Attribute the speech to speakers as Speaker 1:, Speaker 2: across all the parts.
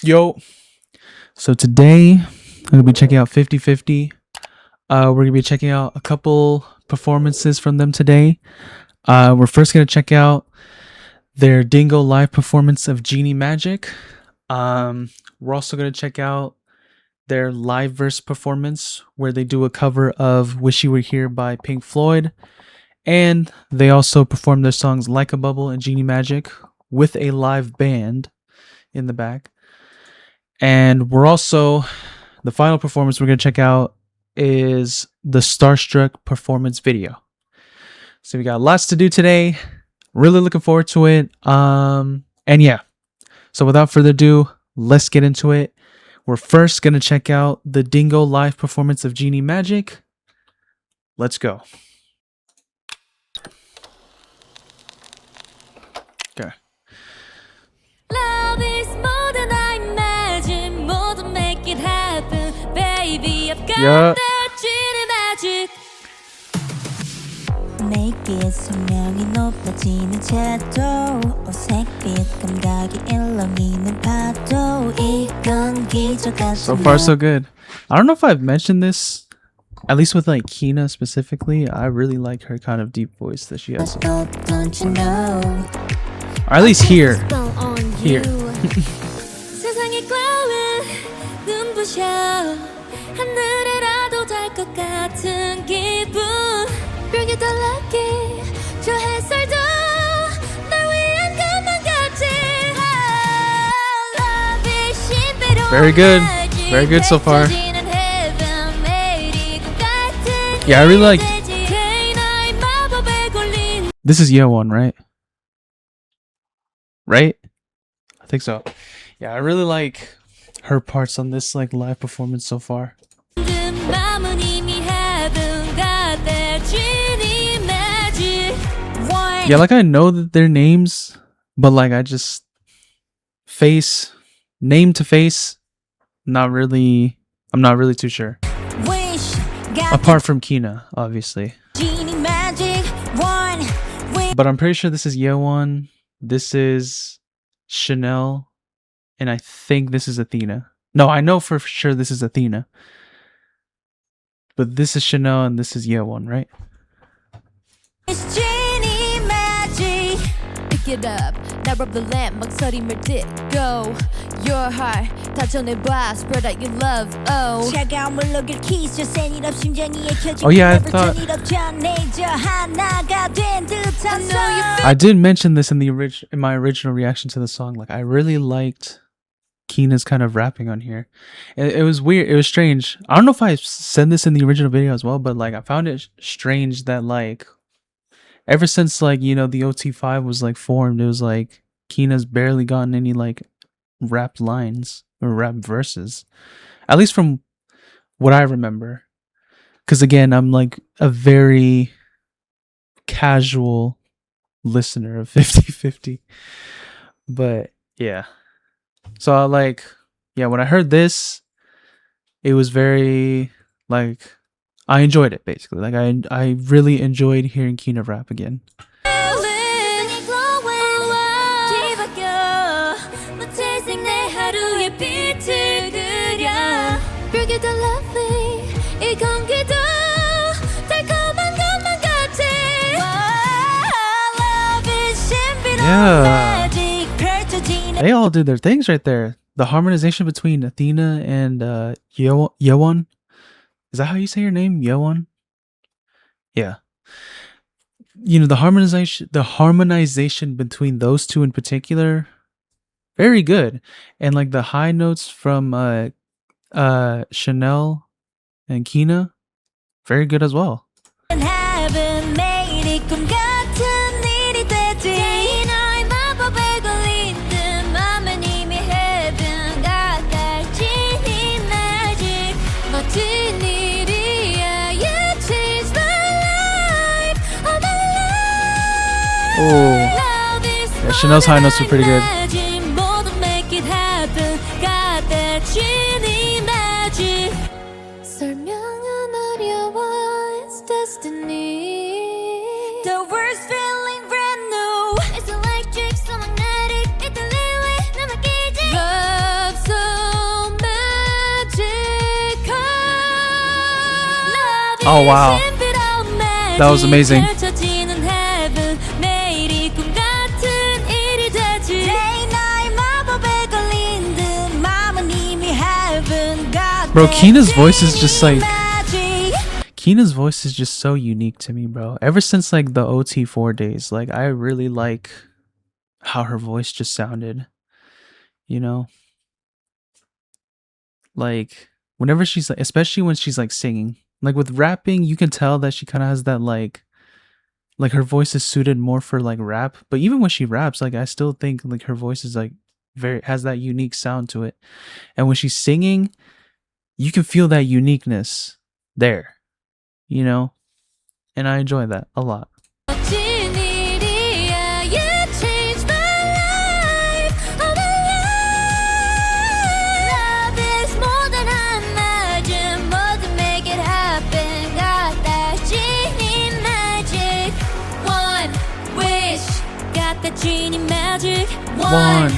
Speaker 1: Yo, so today I'm gonna be checking out 50/50. We're gonna be checking out a couple performances from them today. We're first gonna check out their Dingo live performance of Genie Magic. We're also gonna check out their live verse performance where they do a cover of "Wish You Were Here" by Pink Floyd, and they also perform their songs "Like a Bubble" and "Genie Magic" with a live band in the back. And we're also, the final performance we're going to check out is the STARSTRUCK performance video. So we got lots to do today. Really looking forward to it. And yeah, so without further ado, let's get into it. We're first going to check out the Dingo live performance of Genie Magic. Let's go. Okay.
Speaker 2: Love is more than I imagine, more to make it happen, baby. I've got that Genie Magic. 내게 소명이 높아지는 채도 어색빛 감각이 일렁이는 파도 이건 기적 같은
Speaker 1: So far so good. I don't know if I've mentioned this, at least with like Kina specifically. I really like her kind of deep voice that she has.
Speaker 2: Don't you know?
Speaker 1: Or at least here. Here.
Speaker 2: 세상이 glowing 눈부셔 하늘에라도 닿을 것 같은 기분 Bring it the lucky 저 햇살도 날 위한 것만 같이 Love is 신비로운
Speaker 1: Very good. Very good so far. Yeah, I really like. This is Yeowon, right? Right? I think so. Yeah, I really like her parts on this like live performance so far. Yeah, like I know that their names, but like I just name to face, I'm not really too sure. Apart from Kina, obviously. But I'm pretty sure this is Yeowon. This is Chanel, and I think this is Athena. No, I know for sure this is Athena. But this is Chanel and this is Yeowon, right?
Speaker 2: It's Genie Magic. Pick it up, now rub the lamp, 목소리를 듣고 Your heart, 다 전해봐, spread out your love, oh
Speaker 1: Oh yeah, I thought I did mention this in my original reaction to the song. Like I really liked Kina's kind of rapping on here. It was weird. It was strange. I don't know if I said this in the original video as well, but like I found it strange that like ever since like, you know, the OT5 was like formed, it was like Kina's barely gotten any like rap lines or rap verses. At least from what I remember. Because again, I'm like a very casual listener of 50/50. But yeah. So I like, yeah, when I heard this, it was very like, I enjoyed it basically. Like I really enjoyed hearing Kina rap again. Yeah. They all did their things right there. The harmonization between Athena and Yeowon. Is that how you say your name? Yeowon? Yeah. You know, the harmonization between those two in particular, very good. And like the high notes from Chanel and Kina, very good as well. Oh, yeah, Chanel's high notes were pretty good.
Speaker 2: The worst feeling brand new. It's electric, so magnetic. Love so
Speaker 1: Oh wow, that was amazing. Bro, Keena's voice is just like Keena's voice is just so unique to me, bro. Ever since like the OT4 days, like I really like how her voice just sounded. You know? Like whenever she's like, especially when she's like singing. Like with rapping, you can tell that she kind of has that like her voice is suited more for like rap, but even when she raps, like I still think like her voice is like very has that unique sound to it. And when she's singing, you can feel that uniqueness there, you know? And I enjoy that a lot.
Speaker 2: Genie magic,
Speaker 1: one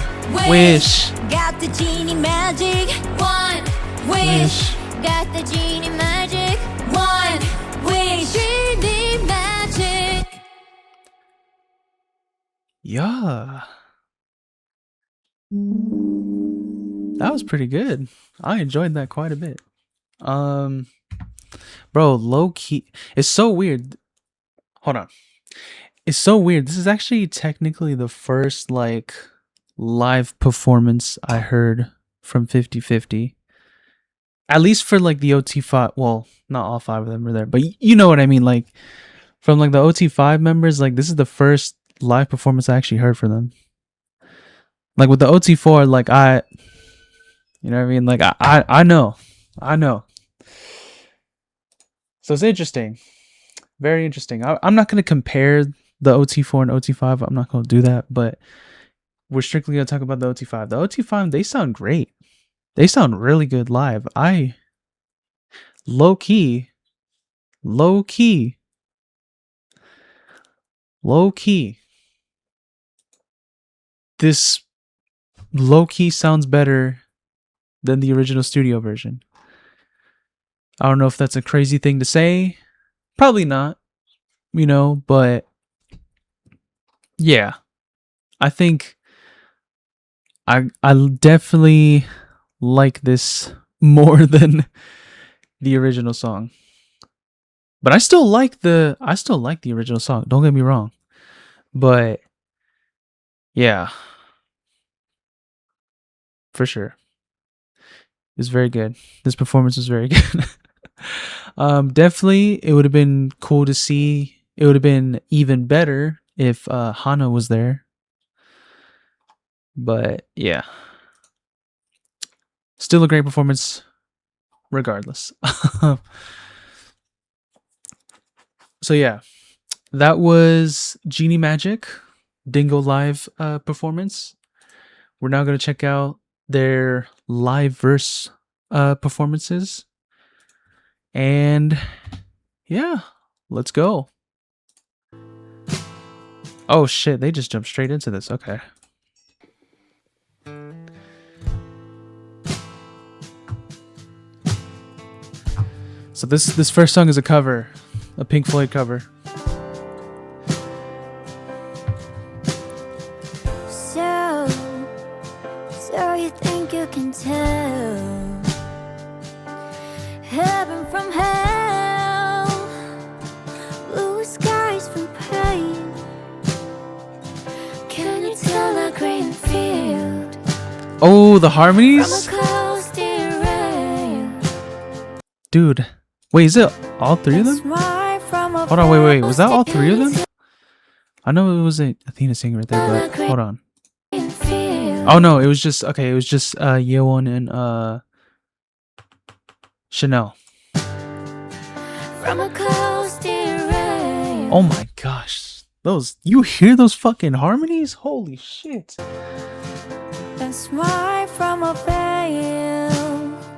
Speaker 1: wish.
Speaker 2: Got the genie magic, one wish. Got the genie magic, one wish. Genie magic.
Speaker 1: Yeah. That was pretty good. I enjoyed that quite a bit. Bro, low key. It's so weird. Hold on. It's so weird. This is actually technically the first like live performance I heard from 50/50. At least for like the OT5. Well, not all 5 of them were there, but you know what I mean. Like from like the OT5 members, like this is the first live performance I actually heard from them. Like with the OT4, like you know what I mean? Like I know. So it's interesting. Very interesting. I'm not going to compare the OT4 and OT5. I'm not going to do that, but we're strictly going to talk about the OT5. The OT5, they sound great. They sound really good live. Low key. This low key sounds better than the original studio version. I don't know if that's a crazy thing to say. Probably not, you know, but yeah, I think I definitely like this more than the original song. But I still like the original song. Don't get me wrong. But yeah, for sure. It's very good. This performance was very good. Definitely it would have been cool to see. It would have been even better if Hana was there. But yeah. Still a great performance regardless. So yeah. That was Genie Magic Dingo live performance. We're now going to check out their live verse performances. And yeah, let's go. Oh shit, they just jumped straight into this. Okay. So this first song is a cover, a Pink Floyd cover.
Speaker 2: So you think you can tell heaven from hell, blue skies from pain? Can you tell a green field?
Speaker 1: Oh, the harmonies? Dude, wait, is it all 3 of them? Hold on, wait, was that all 3 of them? I know it was Athena singing right there, but hold on. Oh no, it was just Yeowon and Chanel. Oh my gosh. You hear those fucking harmonies? Holy shit.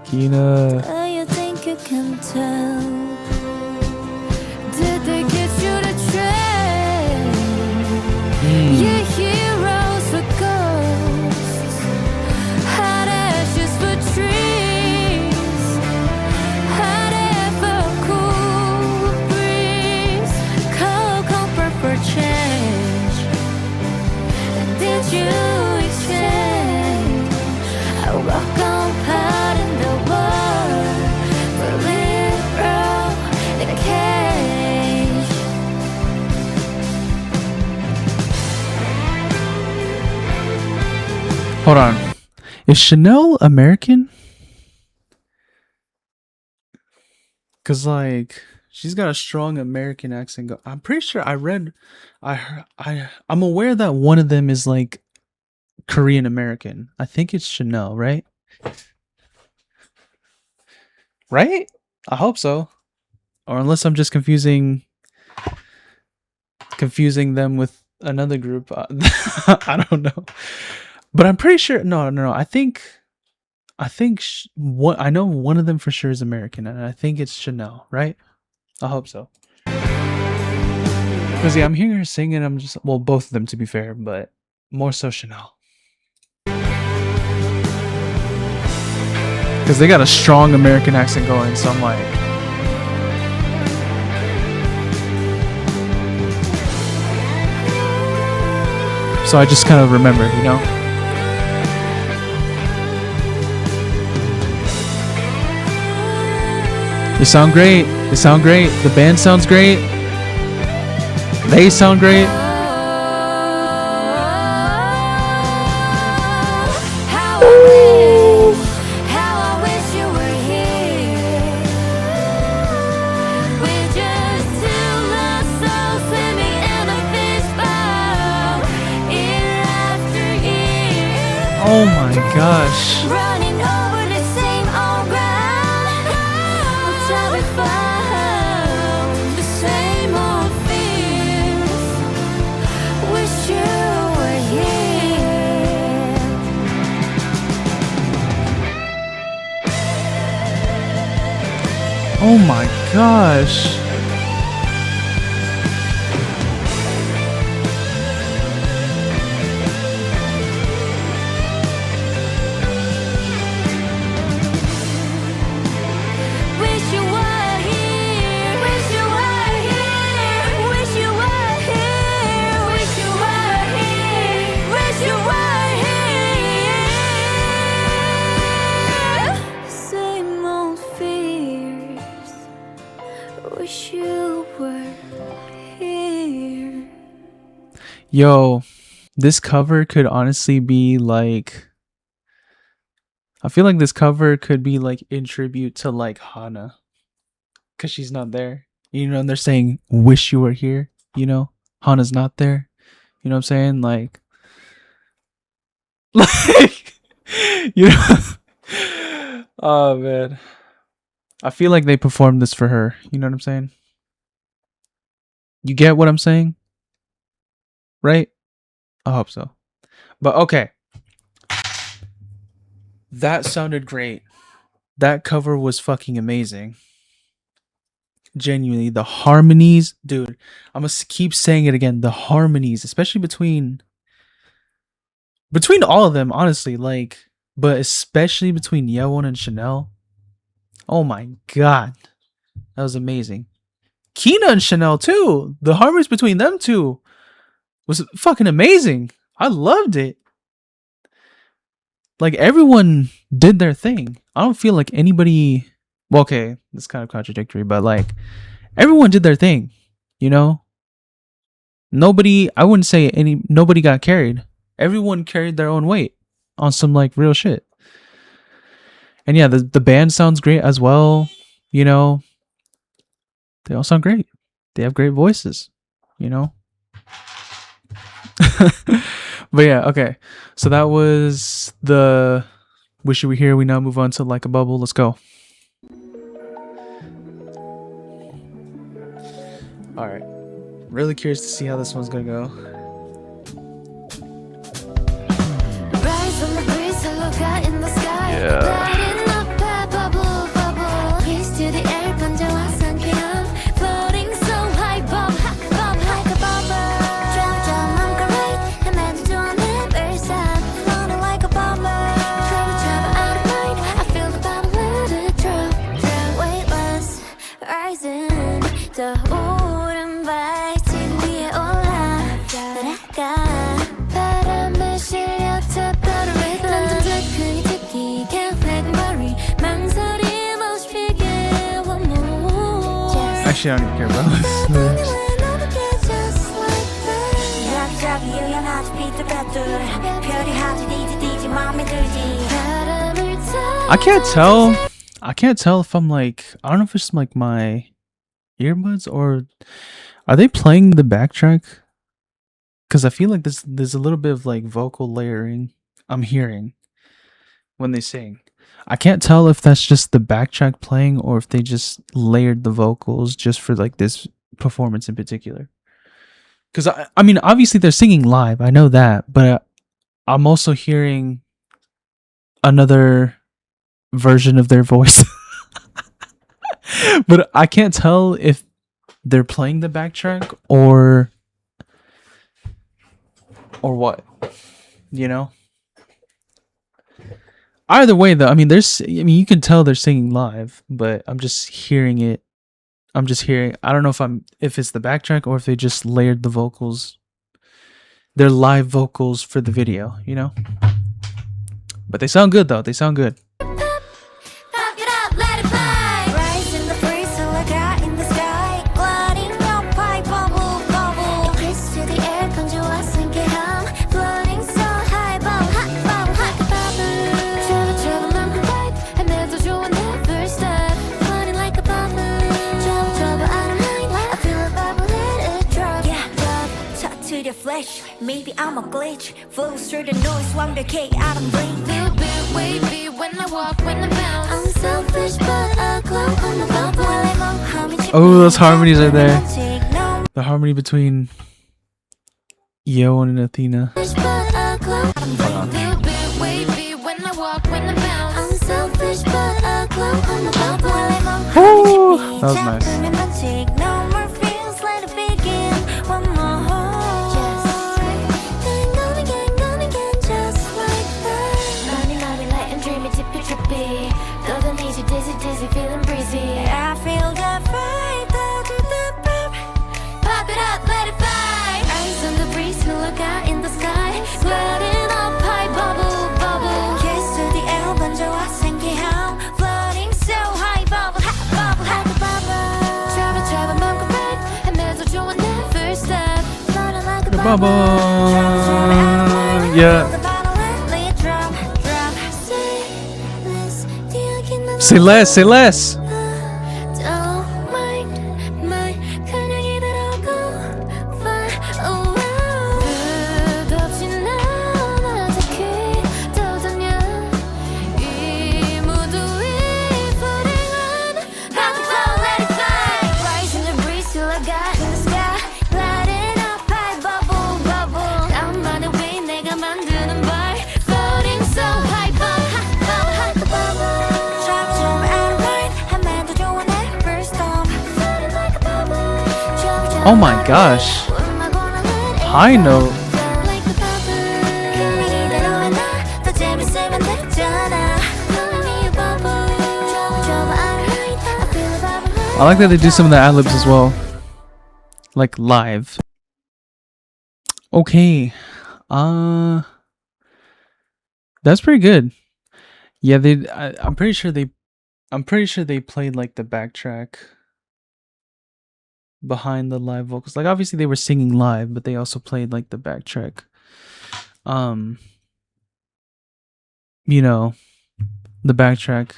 Speaker 1: Kina.
Speaker 2: You think you can tell? Did they get you to trade your heroes for ghosts, hot ashes for trees, hot air for cool?
Speaker 1: Hold on. Is Chanel American? Cause like she's got a strong American accent. I'm pretty sure I read, I'm aware that one of them is like Korean American. I think it's Chanel, right? Right? I hope so. Or unless I'm just confusing them with another group. I don't know. But I'm pretty sure. No. I think what I know one of them for sure is American, and I think it's Chanel, right? I hope so. Because yeah, I'm hearing her sing, and I'm just both of them to be fair, but more so Chanel. Because they got a strong American accent going, so I'm like. So I just kind of remember, you know? They sound great. They sound great. The band sounds great. They sound great. Oh my gosh.
Speaker 2: Running over the same old ground until we found the same old fears. Wish you were here.
Speaker 1: Oh my gosh. Yo, this cover could honestly be like, I feel like this cover could be like in tribute to like Hana, because she's not there, you know, and they're saying wish you were here, you know, Hana's not there, you know what I'm saying, like you know. Oh man, I feel like they performed this for her, you know what I'm saying? You get what I'm saying? Right? I hope so. But okay. That sounded great. That cover was fucking amazing. Genuinely, the harmonies, dude. I'm gonna keep saying it again. The harmonies, especially between all of them, honestly, like, but especially between Yewon and Chanel. Oh my god, that was amazing. Kina and Chanel too. The harmonies between them two was fucking amazing. I loved it. Like everyone did their thing. I don't feel like anybody. Well, okay, that's kind of contradictory, but like everyone did their thing. You know, nobody. I wouldn't say nobody got carried. Everyone carried their own weight on some like real shit. And yeah, the band sounds great as well. You know, they all sound great. They have great voices. You know. But yeah, okay. So that was the Wish You Were Here. We now move on to Like a Bubble. Let's go. Alright. Really curious to see how this one's gonna go. Yeah. Actually, I don't even care about this. I can't tell. I can't tell if I'm like, I don't know if it's like my earbuds or are they playing the backtrack? Because I feel like there's a little bit of like vocal layering I'm hearing when they sing. I can't tell if that's just the backtrack playing or if they just layered the vocals just for like this performance in particular. Because I mean, obviously they're singing live. I know that, but I'm also hearing another version of their voice. But I can't tell if they're playing the backtrack or what, you know? Either way though, I mean you can tell they're singing live, but I'm just hearing it. I don't know if it's the backtrack or if they just layered the vocals. Their live vocals for the video, you know? But they sound good though. They sound good.
Speaker 2: Pop it up, let it fly. Rise in the breeze, silhouette in the sky. Gliding up high, bubble, bubble. Kiss to the air, 건조와 상쾌함. Floating so high, bubble, hot, like a bubble. Travel, travel, 맘껏 vibe. 헤매도 좋아, never stop. Floating like a bubble. Travel, travel, I don't mind. I feel a bubble, let it drop. Yeah, drop. Talk to the flesh. Maybe I'm a glitch. Flow through the noise, 완벽해, I don't blink. Little bit wavy when I walk, when I bounce. I'm selfish, but I glow on the bubble.
Speaker 1: Oh, those harmonies are there. The harmony between Yo and Athena.
Speaker 2: Little bit wavy when I walk, when I bounce. I'm selfish, but I glow on the bubble.
Speaker 1: Oh, that was nice.
Speaker 2: No more feels, let it begin. One more. Dizzy, feeling breezy. I feel the vibe, pop it up, let it fly. Eyes on the breeze, look out in the sky. Floating up high, bubble, bubble. Kiss to the air, 번져와 상쾌함. Floating so high, bubble, hot a bubble. Travel, travel, 맘껏 vibe. 헤매도 좋아, never stop. Floating like a
Speaker 1: bubble. Yeah. Say less, say less.
Speaker 2: Don't mind my 그냥 이대로 go far away. 끝없이 난 어떻게 떠다녀 이 무더위 floating on. Pop it low, let it fly. Rise in the breeze till I got in the sky. Lighting up high, bubble, bubble. 나만의 way 내가 만드는 bar. Floating so high, hot the bubble.
Speaker 1: Oh my gosh. High note. I like that they do some of the ad-libs as well. Like live. Okay. That's pretty good. Yeah, I'm pretty sure they played like the backtrack behind the live vocals. Like obviously they were singing live, but they also played like the backtrack. You know, the backtrack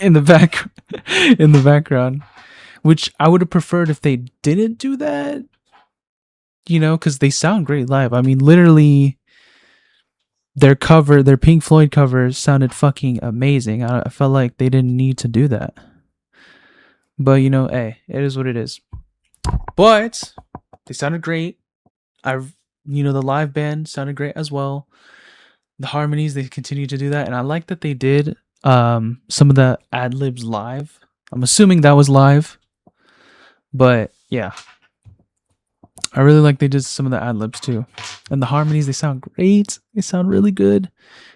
Speaker 1: in the background, which I would have preferred if they didn't do that. You know, because they sound great live. I mean, literally, their Pink Floyd cover sounded fucking amazing. I felt like they didn't need to do that. But you know, hey, it is what it is. But they sounded great. The live band sounded great as well. The harmonies, they continue to do that, and I like that they did some of the ad libs live. I'm assuming that was live, but yeah, I really like they did some of the ad libs too, and the harmonies, they sound great. They sound really good,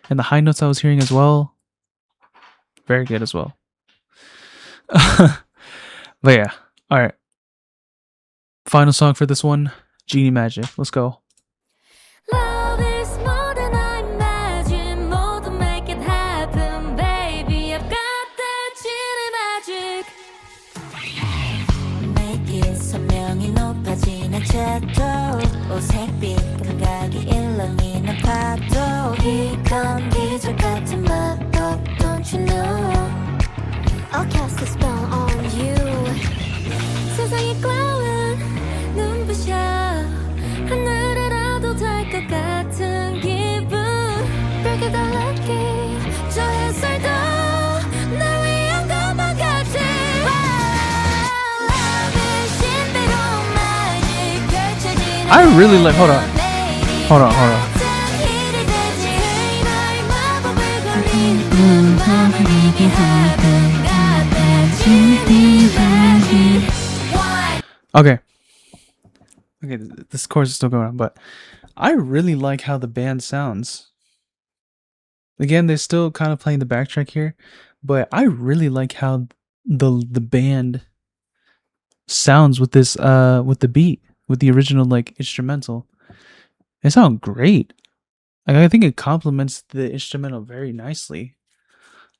Speaker 1: and the high notes I was hearing as well, very good as well. But yeah, all right. Final song for this one, Genie Magic. Let's go.
Speaker 2: Love is more than I imagine. More to make it happen, baby. I've got that genie magic. 내게 선명히 높아지는 채도 오색빛 감각이 일렁이는 파도 이건 기적 같은 맛도 Don't you know
Speaker 1: I really like. Hold on. Hold on. Hold on. Okay. Okay, this chorus is still going on, but I really like how the band sounds. Again, they're still kind of playing the backtrack here, but I really like how the band sounds with this with the beat, with the original like instrumental. It sounds great. Like, I think it complements the instrumental very nicely.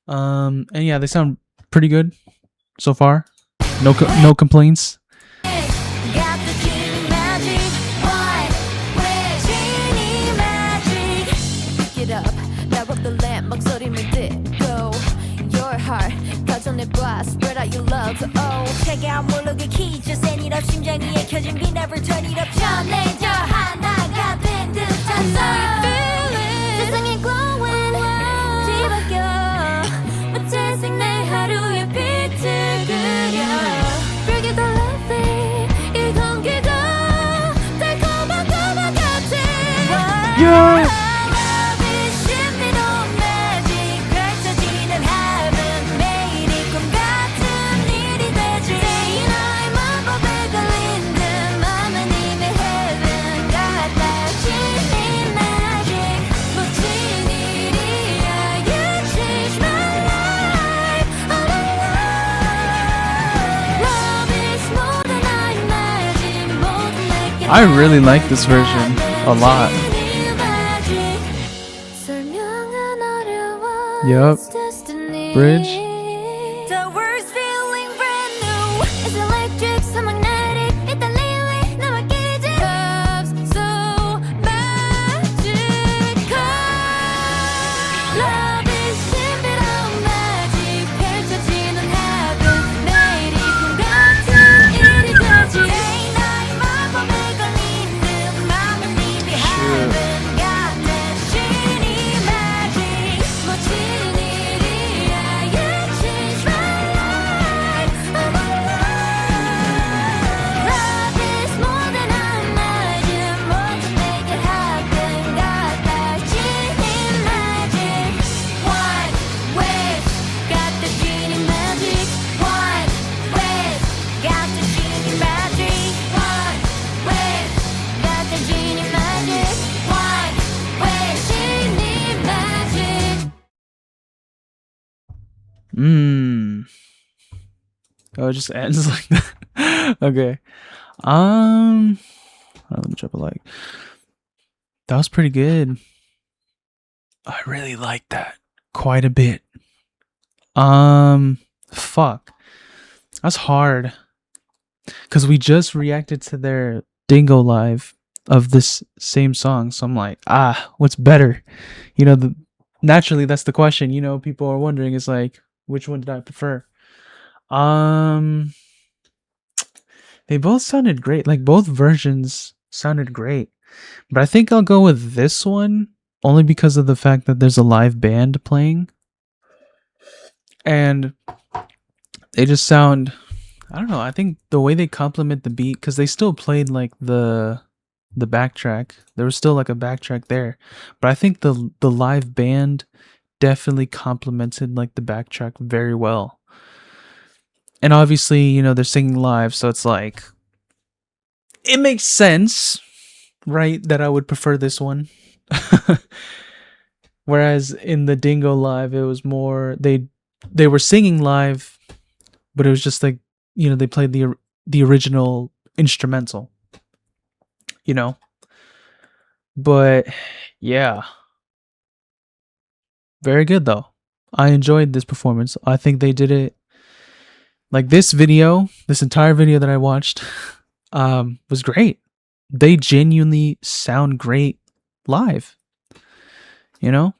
Speaker 1: And yeah, they sound pretty good so far. No complaints.
Speaker 2: Got the genie magic. Why? We're genie magic. Pick it up. Now rub the lamp. 목소리를 듣고 your heart. 가져내봐. Spread out your love. Oh, check out 모르게 key. Just ain't it up. 심장이 ek혀진 beat. Never turn it up. 전해져 하나가 된 듯한 feeling. 세상이 glowing. 뒤바뀌어. 무채색 내 하루의 빛을 그려. Bring the lovely. 이 공기도 달콤한 꿈과 같아.
Speaker 1: Yeah.
Speaker 2: Love is 신비로운 magic. 펼쳐지는 heaven. 매일이 꿈 같은 일이 되지. 너의 마법에 걸린 듯 맘은 이미 heaven 같아. Genie magic. 멋진 일이야. You change my life. Oh my love. Love is more than I imagine. 모든 내게
Speaker 1: I really like this version a lot. Yup. Bridge.
Speaker 2: The world's feeling brand new. It's electric, so magnetic. It's the lately, now I get it. Love's so magical. Love is 신비로운 magic. 펼쳐지는 heaven. 매일이 꿈 같은 일이 되지. 너의 마법에 걸린 듯 맘은 이미 heaven 같아. Genie magic. 멋진 일이야. You change my life. Oh my love. Love is more than I imagine. 모두 make it happen 같아. Genie magic. One wish. Got the genie magic. One wish. Got the genie magic. One wish. Got the genie magic. One wish. Genie magic.
Speaker 1: Oh, it just ends like that. Okay. Let me drop a like. That was pretty good. I really like that quite a bit. Fuck. That's hard. Cause we just reacted to their Dingo live of this same song. So I'm like, what's better? You know, naturally that's the question, you know, people are wondering is like, which one did I prefer? They both sounded great. Like, both versions sounded great. But I think I'll go with this one only because of the fact that there's a live band playing. And they just sound, I don't know, I think the way they complement the beat, because they still played like the backtrack. There was still like a backtrack there. But I think the live band definitely complemented like the backtrack very well. And obviously, you know, they're singing live, so it's like, it makes sense, right, that I would prefer this one. Whereas in the Dingo live, it was more, they were singing live, but it was just like, you know, they played the original instrumental, you know. But yeah, very good though. I enjoyed this performance. I think they did it. Like, this entire video that I watched was great. They genuinely sound great live. You know?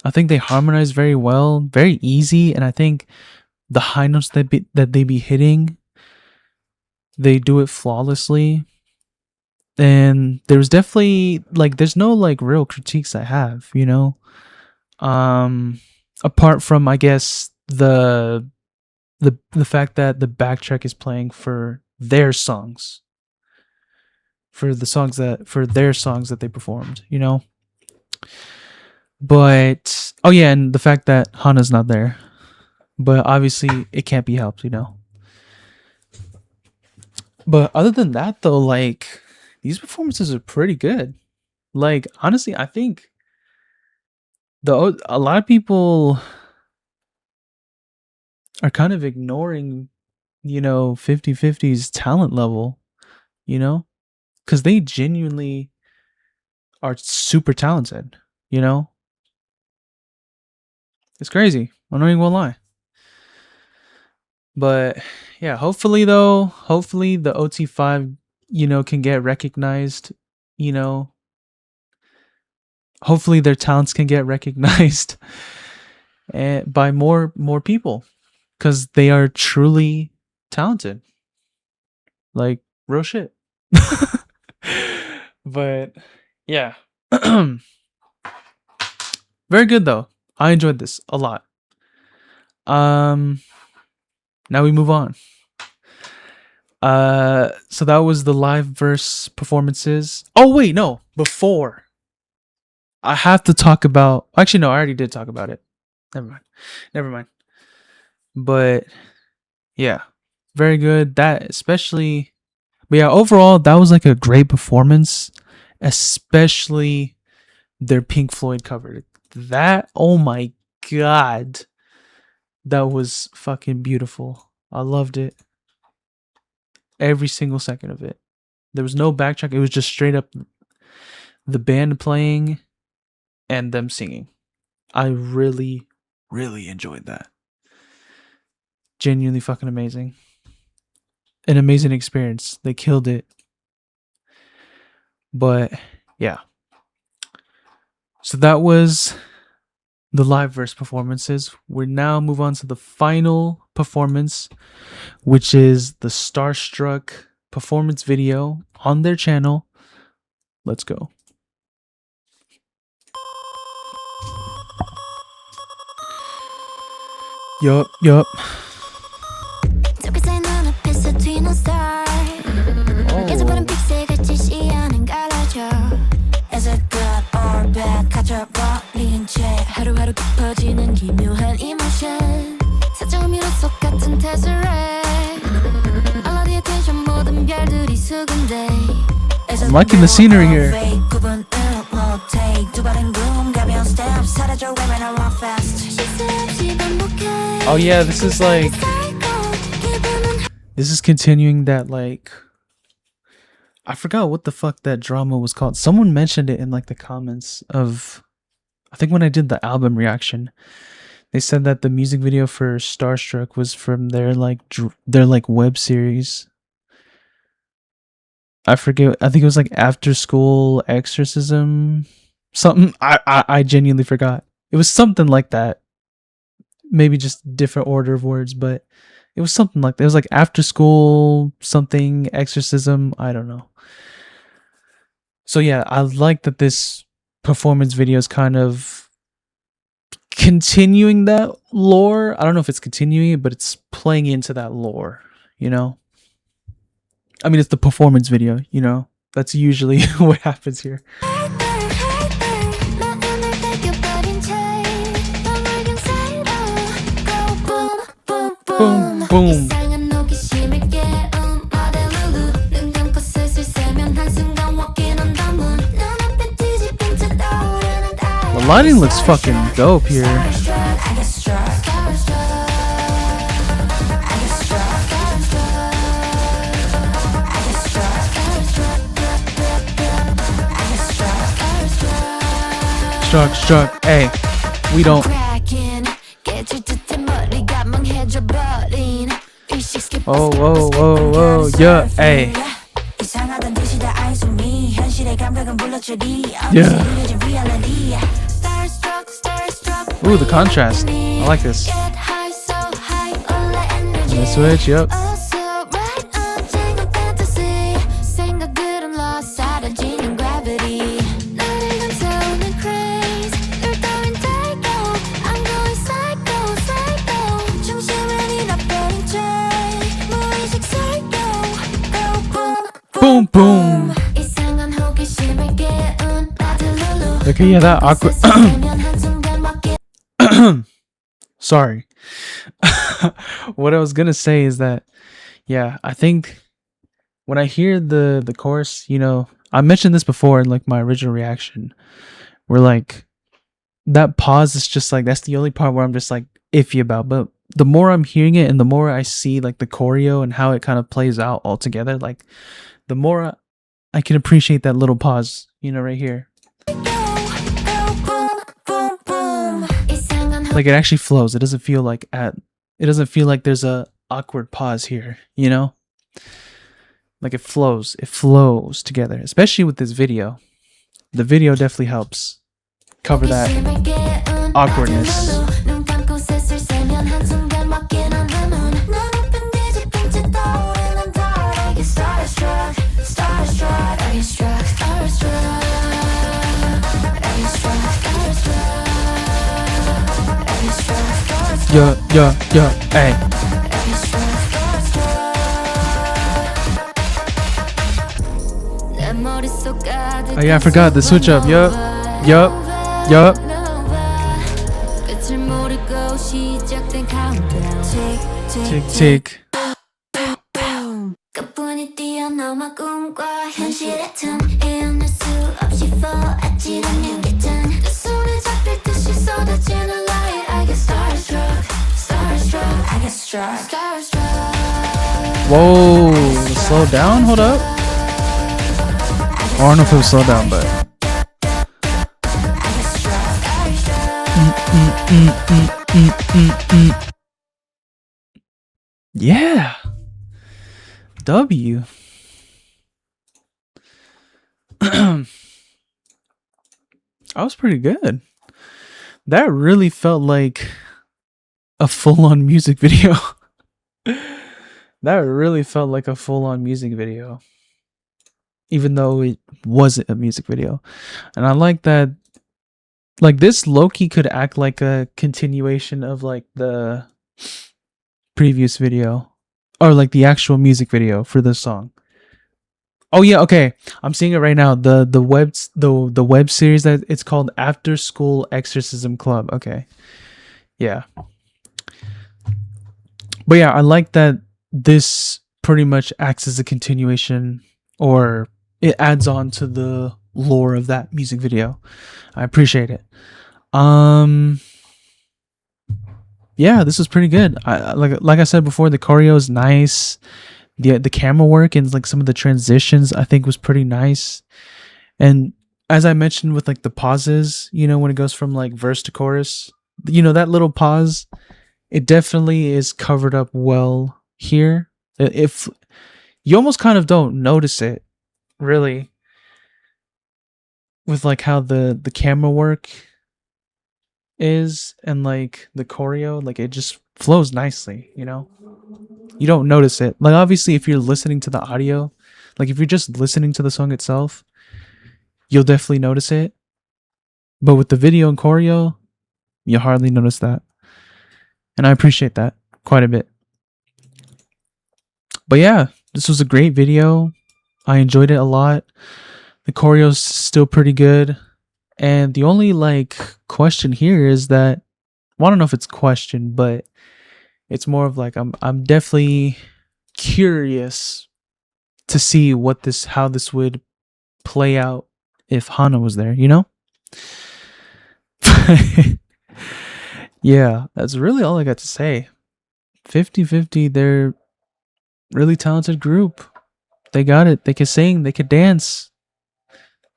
Speaker 1: I think they harmonize very well, very easy, and I think the high notes that they be hitting, they do it flawlessly. And there's definitely, like, there's no like real critiques I have, you know? Apart from, I guess, the fact that the backtrack is playing for their songs, for their songs that they performed, you know. But oh yeah, and the fact that Hana's not there, but obviously it can't be helped, you know. But other than that, though, like these performances are pretty good. Like honestly, I think a lot of people are kind of ignoring, you know, 50/50's talent level, you know, because they genuinely are super talented, you know. It's crazy. I'm not even gonna lie. But yeah, hopefully the OT5, you know, can get recognized, you know. Hopefully their talents can get recognized by more people, cuz they are truly talented. Like real shit. But yeah. Very good though. I enjoyed this a lot. Now we move on. So that was the live verse performances. Oh wait, no. Before I have to talk about, actually no, I already did talk about it. Never mind. But yeah, very good. That especially, but yeah, overall that was like a great performance, especially their Pink Floyd cover. That, oh my god, that was fucking beautiful. I loved it. Every single second of it. There was no backtrack. It was just straight up the band playing and them singing. I really, really enjoyed that. Genuinely fucking amazing. An amazing experience. They killed it. But yeah. So that was the live verse performances. We now move on to the final performance, which is the Starstruck performance video on their channel. Let's go. Yup. Oh.
Speaker 2: 하루하루 깊어지는 기묘한 이모션 사정미로 속 같은 테스레 All of the attention 모든 별들이 수근대
Speaker 1: I'm liking the scenery here. Oh yeah, this is continuing that, like, I forgot what the fuck that drama was called. Someone mentioned it in like the comments of, I think when I did the album reaction, they said that the music video for Starstruck was from their like web series. I forget. I think it was like After School Exorcism, something. I genuinely forgot. It was something like that. Maybe just different order of words, but it was something like that. It was like After School something Exorcism. I don't know. So yeah, I like that this performance video is kind of continuing that lore. I don't know if it's continuing it, but it's playing into that lore, you know? I mean, it's the performance video, you know? That's usually what happens here. Boom, boom. The lighting looks fucking dope here. Struck, hey, we don't. Whoa, yeah, hey. Yeah. Ooh, the contrast. I like this. And the switch, yep. Boom, boom. Okay, yeah, that awkward. Sorry. What I was gonna say is that, yeah, I think when I hear the chorus, you know, I mentioned this before in like my original reaction, where like that pause is just like that's the only part where I'm just like iffy about. But the more I'm hearing it and the more I see like the choreo and how it kind of plays out all together, like the more I can appreciate that little pause, you know, right here. Like it actually flows. It doesn't feel like there's a awkward pause here, you know? Like it flows together, especially with this video. The video definitely helps cover that awkwardness. Yeah, hey. Oh yeah, I forgot the switch up. Yup. Tick tick. Whoa, slow down, hold up. I don't know if it was slow down, but yeah. W. That was pretty good. That really felt like a full-on music video. That really felt like a full-on music video, even though it wasn't a music video. And I like that, like this low-key could act like a continuation of like the previous video, or like the actual music video for this song. Oh yeah, okay, I'm seeing it right now. The web series that it's called After School Exorcism Club. Okay, yeah. But yeah, I like that this pretty much acts as a continuation, or it adds on to the lore of that music video. I appreciate it. Yeah, this was pretty good. I like I said before, the choreo is nice. The camera work and like some of the transitions I think was pretty nice. And as I mentioned with like the pauses, you know, when it goes from like verse to chorus, you know, that little pause, it definitely is covered up well here. If you almost kind of don't notice it really with like how the camera work is and like the choreo, like it just flows nicely, you know? You don't notice it. Like obviously if you're listening to the audio, like if you're just listening to the song itself, you'll definitely notice it. But with the video and choreo, you hardly notice that. And I appreciate that quite a bit. But yeah, this was a great video. I enjoyed it a lot. The choreo's still pretty good. And the only like question here is that, well, I don't know if it's question, but it's more of like I'm definitely curious to see how this would play out if Hana was there, you know? Yeah, that's really all I got to say. 50-50, they're really talented group. They got it. They can sing, they can dance.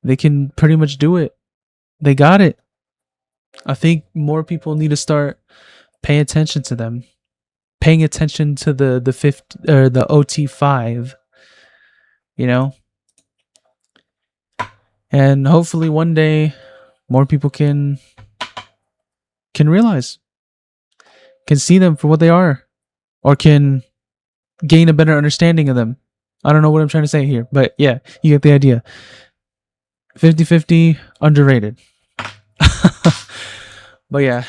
Speaker 1: They can pretty much do it. They got it. I think more people need to start paying attention to them. Paying attention to the 50 or the OT5, you know? And hopefully one day more people can realize, can see them for what they are, or can gain a better understanding of them. I don't know what I'm trying to say here, but yeah, you get the idea. 50-50, underrated. But yeah,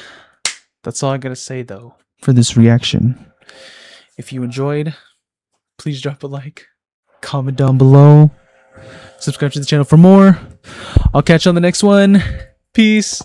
Speaker 1: that's all I gotta say though for this reaction. If you enjoyed, please drop a like, comment down below, subscribe to the channel for more. I'll catch you on the next one. Peace.